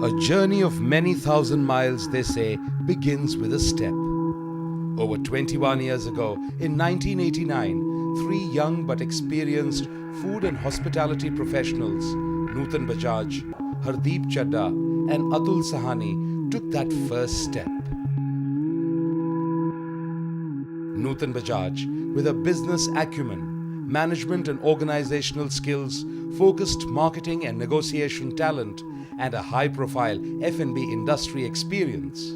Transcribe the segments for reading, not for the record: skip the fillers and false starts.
A journey of many thousand miles, they say, begins with a step. Over 21 years ago, in 1989, three young but experienced food and hospitality professionals, NUTAN Bajaj, HARDEEP CHADHA and ATUL SAHNI, took that first step. NUTAN Bajaj, with a business acumen, management and organizational skills, focused marketing and negotiation talent, and a high-profile F&B industry experience.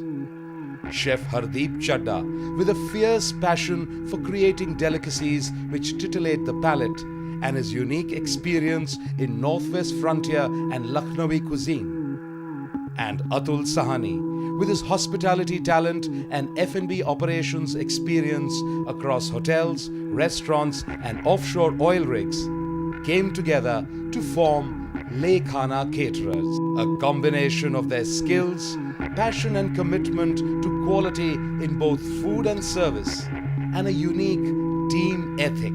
Chef HARDEEP CHADHA, with a fierce passion for creating delicacies which titillate the palate, and his unique experience in Northwest Frontier and Lucknowi cuisine. And Atul Sahni, with his hospitality talent and F&B operations experience across hotels, restaurants and offshore oil rigs, came together to form Le Khana Caterers, a combination of their skills, passion and commitment to quality in both food and service, and a unique team ethic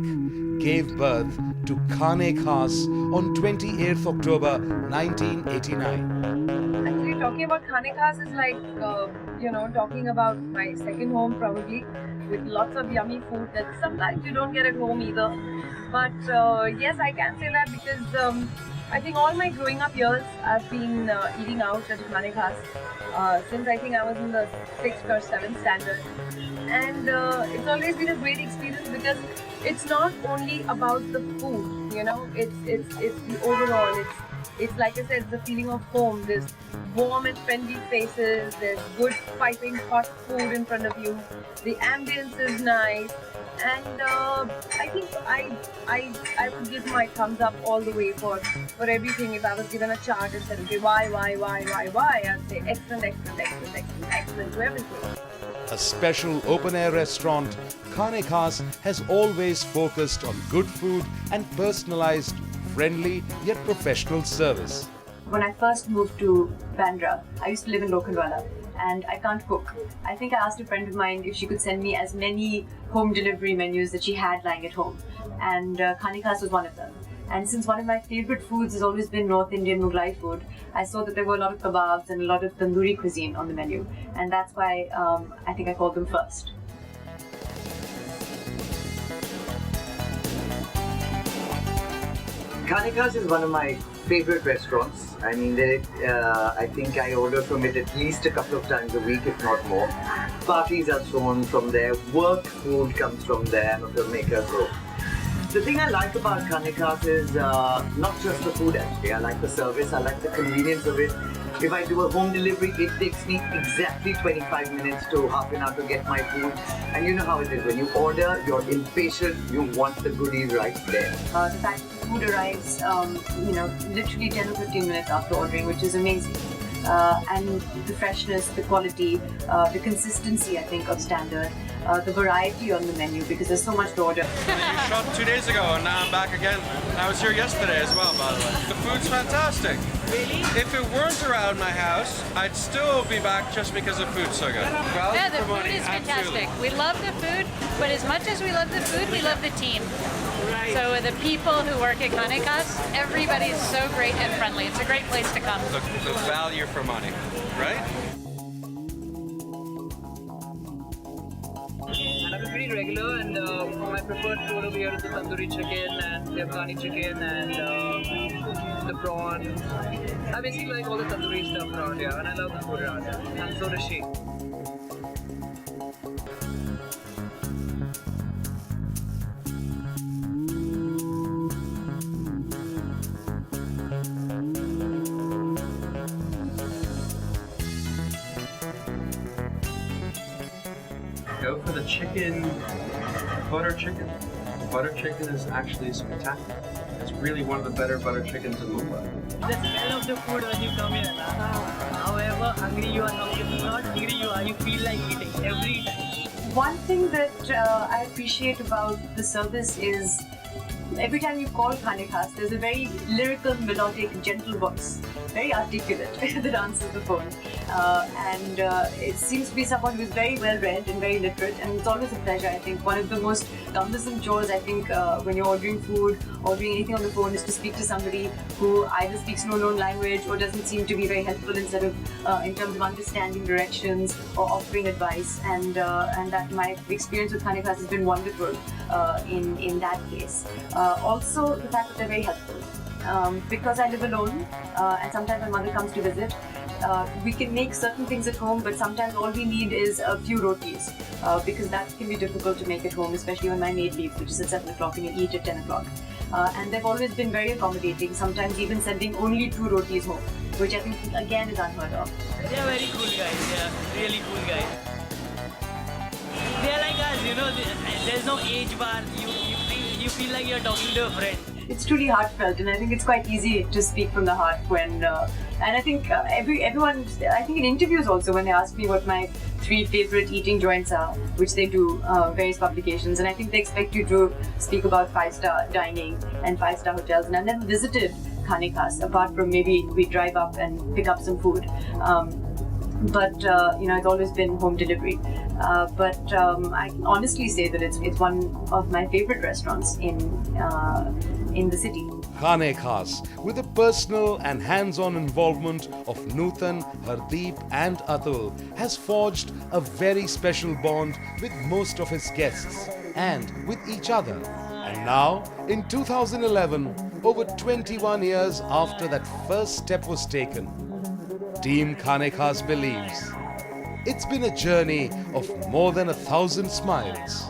gave birth to Khane-Khas on 28th October 1989. Actually, talking about Khane-Khas is like, talking about my second home probably, with lots of yummy food that sometimes you don't get at home either. But yes, I can say that because I think all my growing up years I've been eating out at Khane-Khas since I think I was in the 6th or 7th standard. And it's always been a great experience because it's not only about the food, it's the overall, it's like I said, it's the feeling of home. There's warm and friendly faces, there's good piping hot food in front of you, the ambience is nice, and I think I would give my thumbs up all the way for everything. If I was given a chart and said, okay, why, I'd say excellent to everything. A special open-air restaurant, Khane-Khas has always focused on good food and personalized, friendly yet professional service. When I first moved to Bandra, I used to live in Lokhandwala and I can't cook. I think I asked a friend of mine if she could send me as many home delivery menus that she had lying at home, and Khane-Khas was one of them. And since one of my favorite foods has always been North Indian Mughlai food, I saw that there were a lot of kebabs and a lot of tandoori cuisine on the menu, and that's why I think I called them first. Khane-Khas is one of my favorite restaurants. I mean, I think I order from it at least a couple of times a week, if not more. Parties are thrown from there, work food comes from there. I'm a filmmaker, so. The thing I like about Khane-Khas is not just the food actually. I like the service, I like the convenience of it. If I do a home delivery, it takes me exactly 25 minutes to half an hour to get my food. And you know how it is, when you order, you're impatient, you want the goodies right there. The fact that the food arrives, literally 10 or 15 minutes after ordering, which is amazing. And the freshness, the quality, the consistency, I think, of standard. The variety on the menu, because there's so much to order. You shot 2 days ago and now I'm back again. I was here yesterday as well, by the way. The food's fantastic. Really? If it weren't around my house, I'd still be back just because the food's so good. Well, yeah, the food is fantastic. We love the food, but as much as we love the food, we love the team. Right. So the people who work at Khane-Khas, everybody is so great and friendly. It's a great place to come. The value for money, right? And I'm pretty regular, and my preferred food over here is the tandoori chicken and the Afghani chicken and the prawns. I basically like all the tandoori stuff around here, and I love the food around here, and so does she. Go for the chicken, butter chicken. Butter chicken is actually spectacular. It's really one of the better butter chickens in Mumbai. The smell of the food when you come here, however hungry you are, not hungry you are, you feel like eating every time. One thing that I appreciate about the service is every time you call Khane-Khas, there's a very lyrical, melodic, gentle voice. very articulate that answers the phone. And it seems to be someone who's very well read and very literate, and it's always a pleasure. I think one of the most cumbersome chores, I think, when you're ordering food, ordering anything on the phone, is to speak to somebody who either speaks no known language or doesn't seem to be very helpful in terms of understanding directions or offering advice. And that my experience with Khane-Khas has been wonderful in that case. Also, the fact that they're very helpful. Because I live alone, and sometimes my mother comes to visit, we can make certain things at home, but sometimes all we need is a few rotis, because that can be difficult to make at home, especially when my maid leaves, which is at 7 o'clock, and you eat at 10 o'clock. And they've always been very accommodating, sometimes even sending only 2 rotis home, which I think again is unheard of. They are very cool guys, they are really cool guys. They are like us, you know, there's no age bar, you feel like you're talking to a friend. It's truly heartfelt, and I think it's quite easy to speak from the heart when, and I think everyone, I think in interviews also, when they ask me what my 3 favorite eating joints are, which they do, various publications, and I think they expect you to speak about 5-star dining and 5-star hotels, and I've never visited Khane-Khas, apart from maybe we drive up and pick up some food. But it's always been home delivery. But I can honestly say that it's one of my favorite restaurants in the city. Khane-Khas, with the personal and hands-on involvement of NUTAN, HARDEEP and ATUL, has forged a very special bond with most of his guests and with each other. And now, in 2011, over 21 years after that first step was taken, Team Khane-Khas believes it's been a journey of more than 1,000 smiles.